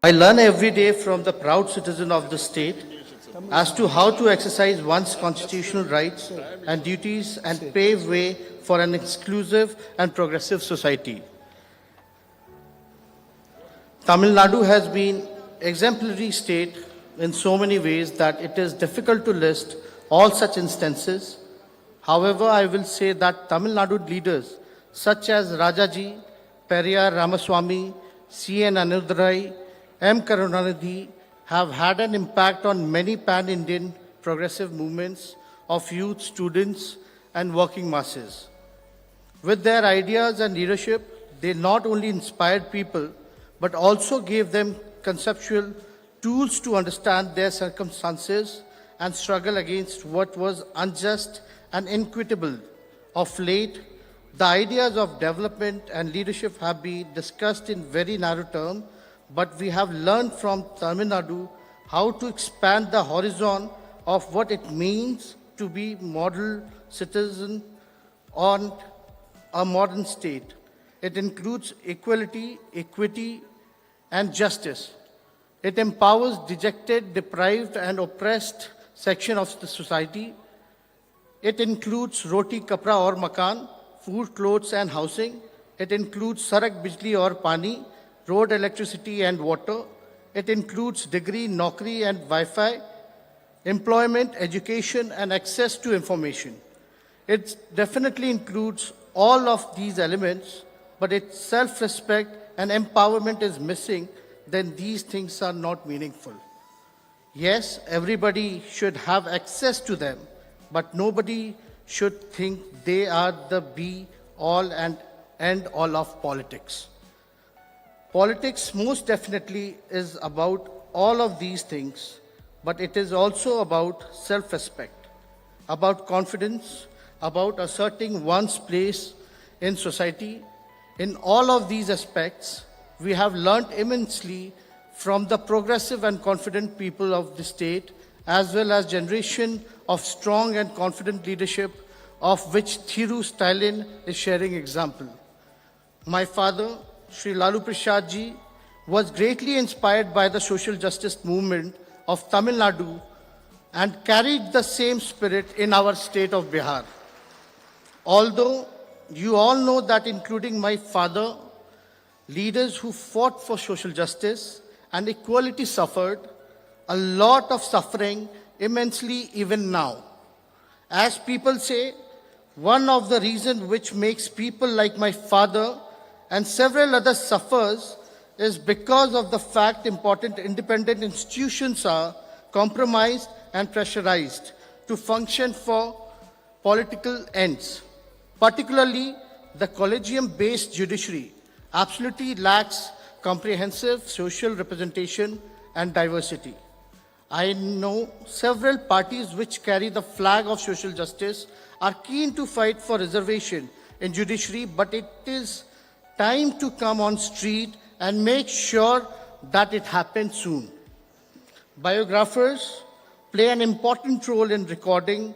I learn every day from the proud citizen of the state as to how to exercise one's constitutional rights and duties and pave way for an exclusive and progressive society. Tamil Nadu has been exemplary state in so many ways that it is difficult to list all such instances. However, I will say that Tamil Nadu leaders such as Rajaji, Periyar Ramaswamy, C.N. Anudurai, M. Karunanidhi have had an impact on many pan-Indian progressive movements of youth, students, and working masses. With their ideas and leadership, they not only inspired people, but also gave them conceptual tools to understand their circumstances and struggle against what was unjust and inequitable. Of late, the ideas of development and leadership have been discussed in very narrow terms, but we have learned from Tamil Nadu how to expand the horizon of what it means to be model citizen on a modern state. It includes equality, equity, and justice. It empowers dejected, deprived, and oppressed section of the society. It includes roti, kapra or makan, food, clothes, and housing. It includes sarak, bijli or pani, road, electricity, and water. It includes degree, naukri, and Wi-Fi, employment, education, and access to information. It definitely includes all of these elements, but its self-respect and empowerment is missing, then these things are not meaningful. Yes, everybody should have access to them, but nobody should think they are the be all and end all of politics. Politics most definitely is about all of these things, but it is also about self-respect, about confidence, about asserting one's place in society. In all of these aspects, we have learned immensely from the progressive and confident people of the state, as well as generation of strong and confident leadership, of which Thiru Stalin is sharing example. My father, Sri Lalu Prasad ji, was greatly inspired by the social justice movement of Tamil Nadu and carried the same spirit in our state of Bihar. Although you all know that, including my father, leaders who fought for social justice and equality suffered a lot of suffering immensely even now. As people say, one of the reasons which makes people like my father and several others suffers is because of the fact important independent institutions are compromised and pressurized to function for political ends. Particularly, the collegium-based judiciary absolutely lacks comprehensive social representation and diversity. I know several parties which carry the flag of social justice are keen to fight for reservation in judiciary, but it is time to come on street and make sure that it happens soon. Biographers play an important role in recording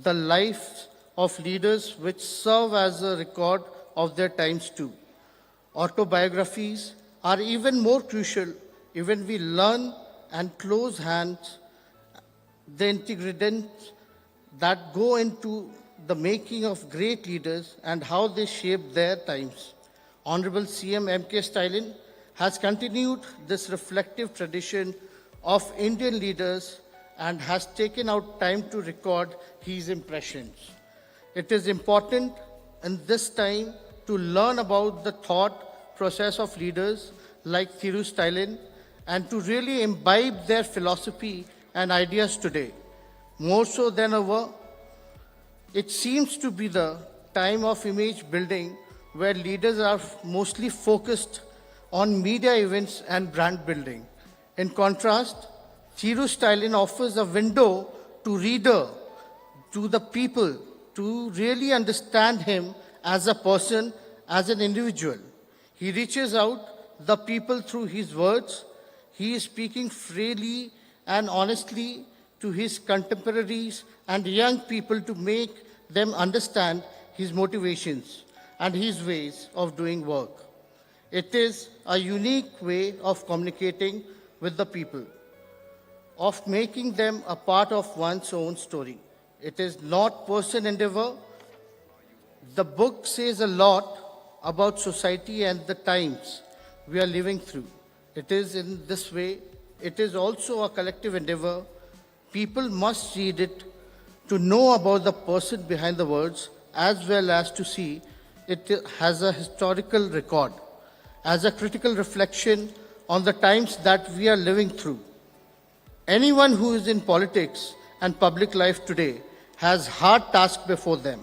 the lives of leaders which serve as a record of their times too. Autobiographies are even more crucial even we learn and close hands the ingredients that go into the making of great leaders and how they shape their times. Honorable CM M.K. Stalin has continued this reflective tradition of Indian leaders and has taken out time to record his impressions. It is important in this time to learn about the thought process of leaders like Thiru Stalin and to really imbibe their philosophy and ideas today. More so than ever, it seems to be the time of image building where leaders are mostly focused on media events and brand building. In contrast, Thiru Stalin offers a window to reader, to the people, to really understand him as a person, as an individual. He reaches out the people through his words. He is speaking freely and honestly to his contemporaries and young people to make them understand his motivations and his ways of doing work. It is a unique way of communicating with the people, of making them a part of one's own story. It is not personal endeavor. The book says a lot about society and the times we are living through. It is in this way, it is also a collective endeavor. People must read it to know about the person behind the words as well as to see it has a historical record, as a critical reflection on the times that we are living through. Anyone who is in politics and public life today has hard task before them.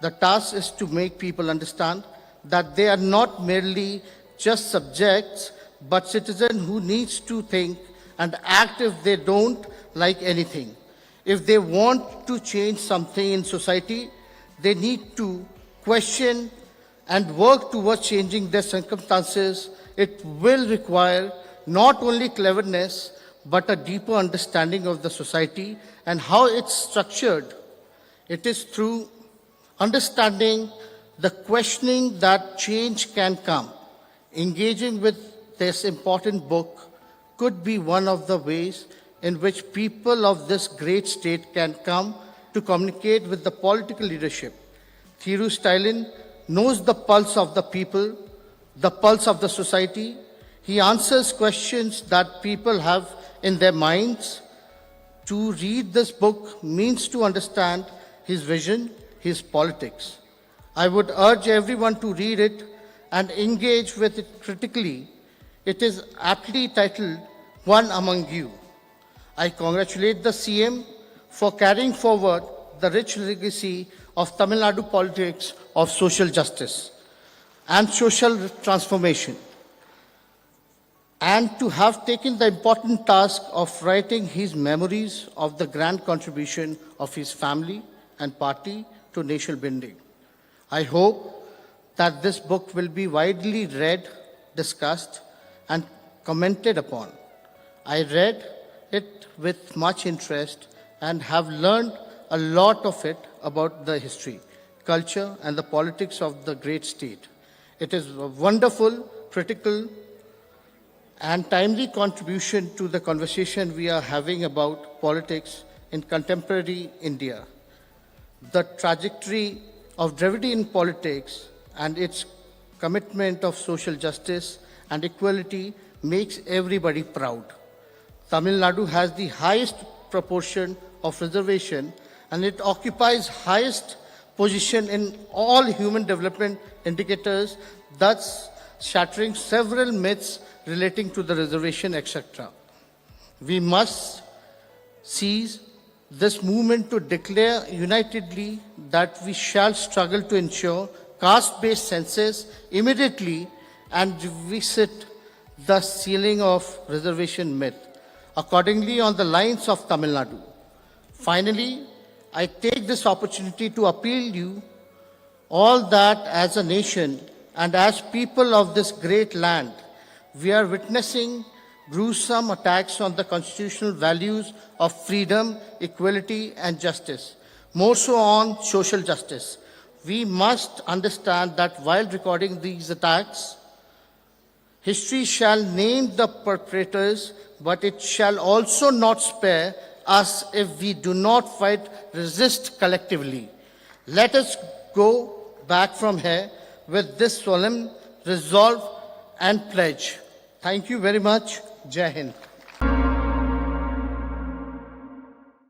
The task is to make people understand that they are not merely just subjects, but citizens who needs to think and act if they don't like anything. If they want to change something in society, they need to question and work towards changing their circumstances. It will require not only cleverness, but a deeper understanding of the society and how it's structured. It is through understanding the questioning that change can come. Engaging with this important book could be one of the ways in which people of this great state can come to communicate with the political leadership. Thiru Stalin knows the pulse of the people, the pulse of the society. He answers questions that people have in their minds. To read this book means to understand his vision, his politics. I would urge everyone to read it and engage with it critically. It is aptly titled One Among You. I congratulate the CM for carrying forward the rich legacy of Tamil Nadu politics of social justice and social transformation, and to have taken the important task of writing his memories of the grand contribution of his family and party to nation building. I hope that this book will be widely read, discussed, and commented upon. I read it with much interest and have learned a lot of it about the history, culture, and the politics of the great state. It is a wonderful, critical, and timely contribution to the conversation we are having about politics in contemporary India. The trajectory of Dravidian politics and its commitment of social justice and equality makes everybody proud. Tamil Nadu has the highest proportion of reservation, and it occupies highest position in all human development indicators, thus shattering several myths relating to the reservation, etc. We must seize this movement to declare unitedly that we shall struggle to ensure caste-based census immediately and revisit the ceiling of reservation myth, accordingly on the lines of Tamil Nadu. Finally, I take this opportunity to appeal you all that as a nation and as people of this great land, we are witnessing gruesome attacks on the constitutional values of freedom, equality, and justice, more so on social justice. We must understand that while recording these attacks, history shall name the perpetrators, but it shall also not spare us if we do not fight, resist collectively. Let us go back from here with this solemn resolve and pledge. Thank you very much. Jai Hind.